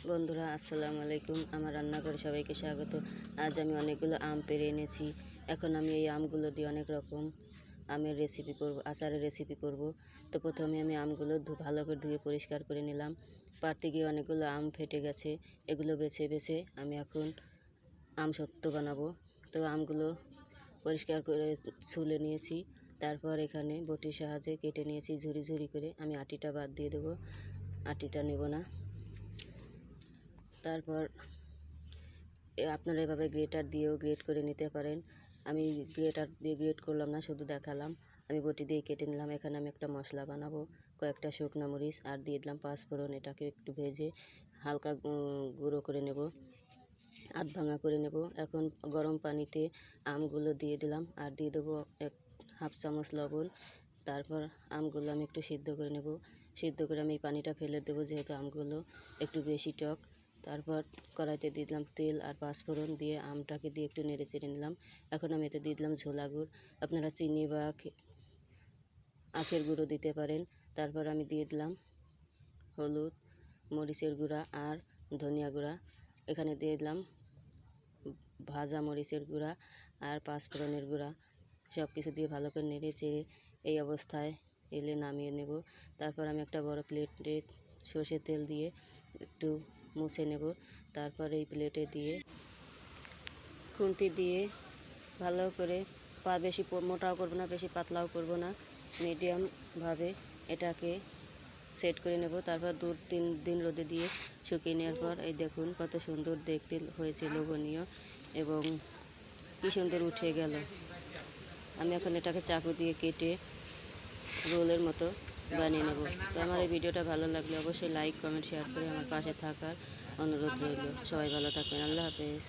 বন্ধুরা আসসালামু আলাইকুম। আমার রান্নাঘরে সবাইকে স্বাগত। আজ আমি অনেকগুলো আম পেড়ে এনেছি। এখন আমি এই আমগুলো দিয়ে অনেক রকম আমের রেসিপি করব, আচারের রেসিপি করব। তো প্রথমে আমি আমগুলো ভালো করে ধুয়ে পরিষ্কার করে নিলাম। পাড়তে গিয়ে অনেকগুলো আম ফেটে গেছে, এগুলো বেছে বেছে আমি এখন আম সত্ত্ব বানাবো। তো আমগুলো পরিষ্কার করে ছুলে নিয়েছি। তারপর এখানে বটির সাহায্যে কেটে নিয়েছি ঝুরি ঝুরি করে। আমি আটিটা বাদ দিয়ে দেবো, আটিটা নেব না। তারপর আপনারা এভাবে গ্রেটার দিয়েও গ্রেট করে নিতে পারেন। আমি গ্রেটার দিয়ে গ্রেট করলাম না, শুধু দেখালাম। আমি বটি দিয়ে কেটে নিলাম। এখানে আমি একটা মশলা বানাবো। কয়েকটা শুকনো মরিচ আর দিয়ে দিলাম পাঁচফোড়ন। এটাকে একটু ভেজে হালকা গুঁড়ো করে নেব, আধ ভাঙা করে নেব। এখন গরম পানিতে আমগুলো দিয়ে দিলাম আর দিয়ে দেবো হাফ চামচ লবণ। তারপর আমগুলো আমি একটু সিদ্ধ করে নেব। সিদ্ধ করে আমি এই পানিটা ফেলে দেবো, যেহেতু আমগুলো একটু বেশি টক। তারপর কড়াইতে দিয়ে দিলাম তেল আর পাঁচফোড়ন, দিয়ে আমটাকে দিয়ে একটু নেড়ে চেড়ে নিলাম। এখন আমি এতে দিয়ে দিলাম ঝোলা গুড়। আপনারা চিনি বা আখের গুঁড়ো দিতে পারেন। তারপর আমি দিয়ে দিলাম হলুদ, মরিচের গুঁড়া আর ধনিয়া গুঁড়া। এখানে দিয়ে দিলাম ভাজা মরিচের গুঁড়া আর পাঁচফোড়নের গুঁড়া। সব কিছু দিয়ে ভালো করে নেড়ে চেড়ে এই অবস্থায় এলে নামিয়ে নেব। তারপর আমি একটা বড় প্লেটে সর্ষের তেল দিয়ে একটু মুছে নেব। তারপর এই প্লেটে দিয়ে খুন্তি দিয়ে ভালো করে বেশি মোটাও করব না, বেশি পাতলাও করব না, মিডিয়ামভাবে এটাকে সেট করে নেব। তারপর 2-3 দিন রোদে দিয়ে শুকিয়ে নেওয়ার পর এই দেখুন কত সুন্দর দেখতে হয়েছে, লোভনীয় এবং কী সুন্দর উঠে গেল। আমি এখন এটাকে চাকু দিয়ে কেটে রোলের মতো বানিয়ে নেব। তো আমার এই ভিডিওটা ভালো লাগলে অবশ্যই লাইক, কমেন্ট, শেয়ার করে আমার পাশে থাকার অনুরোধ রইল। সবাই ভালো থাকবেন। আল্লাহ হাফেজ।